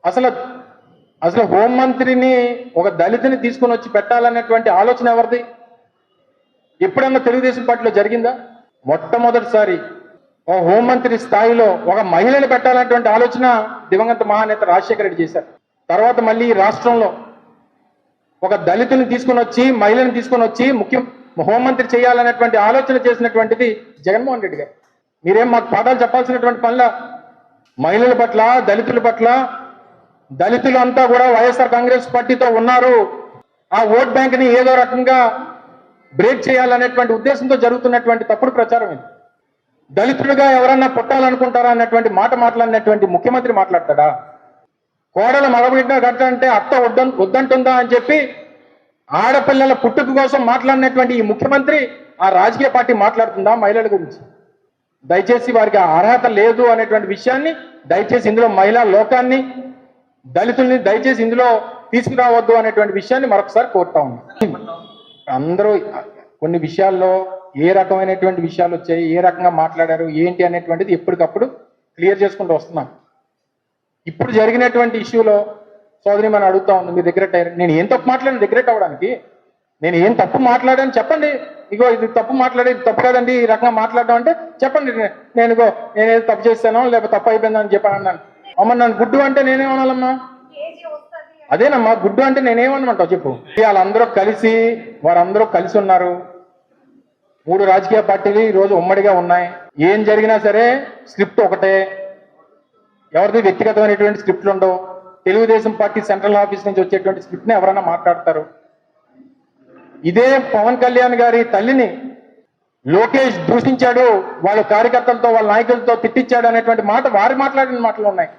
అసలు అసలు హోంమంత్రిని ఒక దళితుని తీసుకొని వచ్చి పెట్టాలనేటువంటి ఆలోచన ఎవరిది? ఎప్పుడన్నా తెలుగుదేశం పార్టీలో జరిగిందా? మొట్టమొదటిసారి ఒక హోంమంత్రి స్థాయిలో ఒక మహిళను పెట్టాలనేటువంటి ఆలోచన దివంగత మహానేత రాజశేఖర రెడ్డి చేశారు. తర్వాత మళ్ళీ ఈ రాష్ట్రంలో ఒక దళితుని తీసుకొని వచ్చి మహిళను తీసుకొని వచ్చి హోంమంత్రి చేయాలనేటువంటి ఆలోచన చేసినటువంటిది జగన్మోహన్ రెడ్డి గారు. మీరేం మాకు పాఠాలు చెప్పాల్సినటువంటి పనుల మహిళల పట్ల, దళితుల పట్ల, దళితులంతా కూడా వైఎస్ఆర్ కాంగ్రెస్ పార్టీతో ఉన్నారు, ఆ ఓట్ బ్యాంక్ ని ఏదో రకంగా బ్రేక్ చేయాలనేటువంటి ఉద్దేశంతో జరుగుతున్నటువంటి తప్పుడు ప్రచారం ఇది. దళితులుగా ఎవరన్నా పుట్టాలనుకుంటారా అన్నటువంటి మాట మాట్లాడినటువంటి ముఖ్యమంత్రి మాట్లాడతాడా? కోడల మగబిడ్డ కట్టంటే అత్త వద్దంటుందా అని చెప్పి ఆడపిల్లల పుట్టుక కోసం మాట్లాడినటువంటి ఈ ముఖ్యమంత్రి ఆ రాజకీయ పార్టీ మాట్లాడుతుందా మహిళల గురించి? దయచేసి వారికి అర్హత లేదు అనేటువంటి విషయాన్ని దయచేసి ఇందులో మహిళా లోకాన్ని, దళితుల్ని దయచేసి ఇందులో తీసుకురావద్దు అనేటువంటి విషయాన్ని మరొకసారి కోరుతా ఉన్నాం. అందరూ కొన్ని విషయాల్లో ఏ రకమైనటువంటి విషయాలు వచ్చాయి, ఏ రకంగా మాట్లాడారు, ఏంటి అనేటువంటిది ఎప్పటికప్పుడు క్లియర్ చేసుకుంటూ వస్తున్నాం. ఇప్పుడు జరిగినటువంటి ఇష్యూలో సోదరి మనం అడుగుతా ఉంది, మీరు రిగ్రెట్ అయ్యారు. నేను ఏం తప్పు మాట్లాడాను రిగ్రెట్ అవ్వడానికి? నేను ఏం తప్పు మాట్లాడాను చెప్పండి. ఇగో ఇది తప్పు మాట్లాడి తప్పు కదండి ఈ రకంగా మాట్లాడడం అంటే చెప్పండి. నేనేదో తప్పు చేస్తానో లేకపోతే తప్పు అయిపోయిందని చెప్పాను అన్నాను. అమ్మ నన్ను గుడ్డు అంటే నేనేమనాలమ్మా? అదేనమ్మా గుడ్డు అంటే నేనేమనమంటావు చెప్పు. వారందరూ కలిసి ఉన్నారు. 3 రాజకీయ పార్టీలు ఈరోజు ఉమ్మడిగా ఉన్నాయి. ఏం జరిగినా సరే స్క్రిప్ట్ ఒకటే, ఎవరిది వ్యక్తిగతమైనటువంటి స్క్రిప్ట్లు ఉండవు. తెలుగుదేశం పార్టీ సెంట్రల్ ఆఫీస్ నుంచి వచ్చేటువంటి స్క్రిప్ట్ని ఎవరైనా మాట్లాడతారు. ఇదే పవన్ కళ్యాణ్ గారి తల్లిని లోకేష్ దూషించాడు, వాళ్ళ కార్యకర్తలతో వాళ్ళ నాయకులతో తిట్టించాడు అనేటువంటి మాట వారు మాట్లాడిన మాటలు ఉన్నాయి.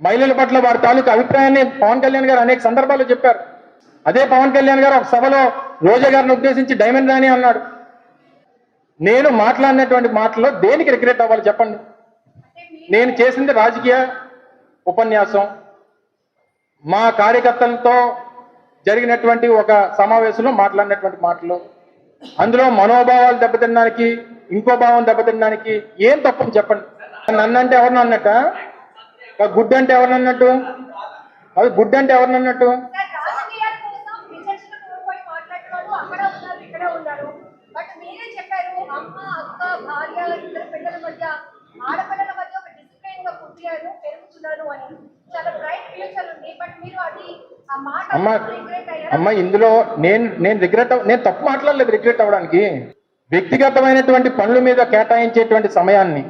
మహిళల పట్ల వారి తాలూకు అభిప్రాయాన్ని పవన్ కళ్యాణ్ గారు అనేక సందర్భాల్లో చెప్పారు. అదే పవన్ కళ్యాణ్ గారు ఒక సభలో రోజా గారిని ఉద్దేశించి డైమండ్ రాణి అన్నాడు. నేను మాట్లాడినటువంటి మాటల్లో దేనికి రిగ్రెట్ అవ్వాలి చెప్పండి? నేను చేసింది రాజకీయ ఉపన్యాసం, మా కార్యకర్తలతో జరిగినటువంటి ఒక సమావేశంలో మాట్లాడినటువంటి మాటలు. అందులో మనోభావాలు దెబ్బతినడానికి, ఇంకో భావం దెబ్బతినడానికి ఏం తప్పని చెప్పండి. నన్నంటే ఎవరిని అన్నట్ట? గుడ్ అంటే ఎవరిని అన్నట్టు? అది గుడ్ అంటే ఎవరిని అన్నట్టు? అమ్మ ఇందులో నేను తప్పు మాట్లాడలేదు రిగ్రెట్ అవ్వడానికి. వ్యక్తిగతమైనటువంటి పనుల మీద కేటాయించేటువంటి సమయాన్ని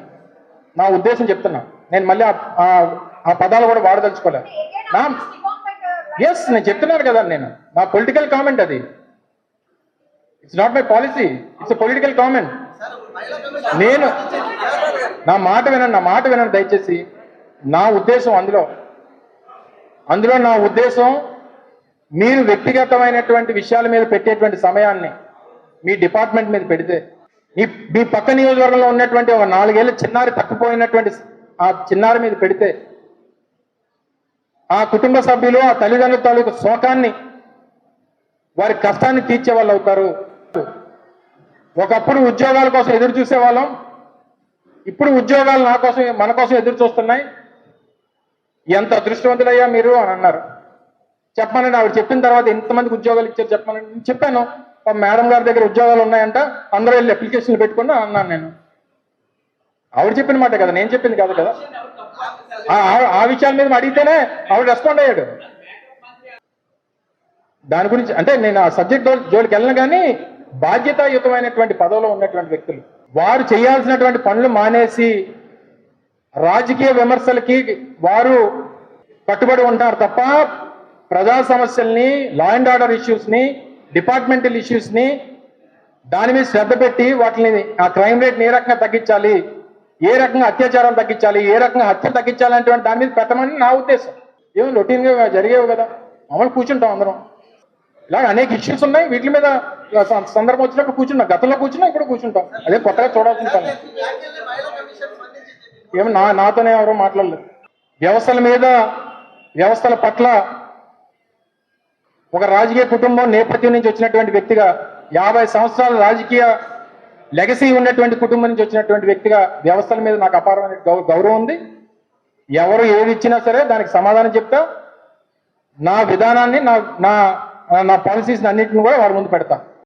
నా ఉద్దేశం చెప్తున్నా. నేను మళ్ళీ ఆ పదాలు కూడా వాడదలుచుకోలేదు. నేను చెప్తున్నాను కదా, నేను నా పొలిటికల్ కామెంట్ అది. It's not my policy, it's political comment. నేను నా మాట వినండి దయచేసి. నా ఉద్దేశం అందులో నా ఉద్దేశం మీరు వ్యక్తిగతమైనటువంటి విషయాల మీద పెట్టేటువంటి సమయాన్ని మీ డిపార్ట్మెంట్ మీద పెడితే, మీ పక్క నియోజకవర్గంలో ఉన్నటువంటి ఒక 4 ఏళ్ళ చిన్నారి తప్పిపోయినటువంటి ఆ చిన్నారి మీద పెడితే, ఆ కుటుంబ సభ్యులు ఆ తల్లిదండ్రుల తాలూకు శోకాన్ని, వారి కష్టాన్ని తీర్చే వాళ్ళు అవుతారు. ఒకప్పుడు ఉద్యోగాల కోసం ఎదురు చూసేవాళ్ళం, ఇప్పుడు ఉద్యోగాలు మన కోసం ఎదురు చూస్తున్నాయి. ఎంత అదృష్టవంతులయ్యా మీరు అని అన్నారు. చెప్పమనండి. ఆవిడ చెప్పిన తర్వాత ఎంతమందికి ఉద్యోగాలు ఇచ్చారు చెప్పమనండి. నేను చెప్పాను, మేడం గారి దగ్గర ఉద్యోగాలు ఉన్నాయంట, అందరూ వెళ్ళి అప్లికేషన్లు పెట్టుకుని అన్నాను నేను. ఆవిడ చెప్పిన మాట కదా, నేను చెప్పింది కాదు కదా. ఆ విషయాల మీద అడిగితేనే ఆవిడ రెస్పాండ్ అయ్యాడు. దాని గురించి అంటే నేను ఆ సబ్జెక్ట్ జోలికి వెళ్ళను. కానీ బాధ్యతాయుతమైనటువంటి పదవిలో ఉన్నటువంటి వ్యక్తులు వారు చేయాల్సినటువంటి పనులు మానేసి రాజకీయ విమర్శలకి వారు కట్టుబడి ఉంటారు తప్ప ప్రజా సమస్యల్ని, లా అండ్ ఆర్డర్ ఇష్యూస్ని, డిపార్ట్మెంటల్ ఇష్యూస్ని దాని మీద శ్రద్ధ పెట్టి వాటిని ఆ క్రైమ్ రేట్ని ఏ రకంగా తగ్గించాలి, ఏ రకంగా అత్యాచారాలు తగ్గించాలి, ఏ రకంగా హత్యలు తగ్గించాలి అనేటువంటి దాని మీద పెట్టమని నా ఉద్దేశం. ఏమో రొటీన్గా జరిగేవి కదా, మామూలు కూర్చుంటాం అందరం. ఇలాగ అనేక ఇష్యూస్ ఉన్నాయి, వీటి మీద సందర్భం వచ్చినప్పుడు కూర్చున్నాం. గతంలో కూర్చున్నా, ఇప్పుడు కూర్చుంటాం. అదే కొత్తగా చూడాల్సిన పని. ఏమో నాతోనే ఎవరో మాట్లాడలేదు. వ్యవస్థల పట్ల ఒక రాజకీయ కుటుంబం నేపథ్యం నుంచి వచ్చినటువంటి వ్యక్తిగా, 50 సంవత్సరాల రాజకీయ లెగసీ ఉన్నటువంటి కుటుంబం నుంచి వచ్చినటువంటి వ్యక్తిగా వ్యవస్థల మీద నాకు అపారమైన గౌరవం ఉంది. ఎవరు ఏది ఇచ్చినా సరే దానికి సమాధానం చెప్తా, నా విధానాన్ని నా నా నా పాలసీస్ అన్నింటిని కూడా వారి ముందు పెడతా.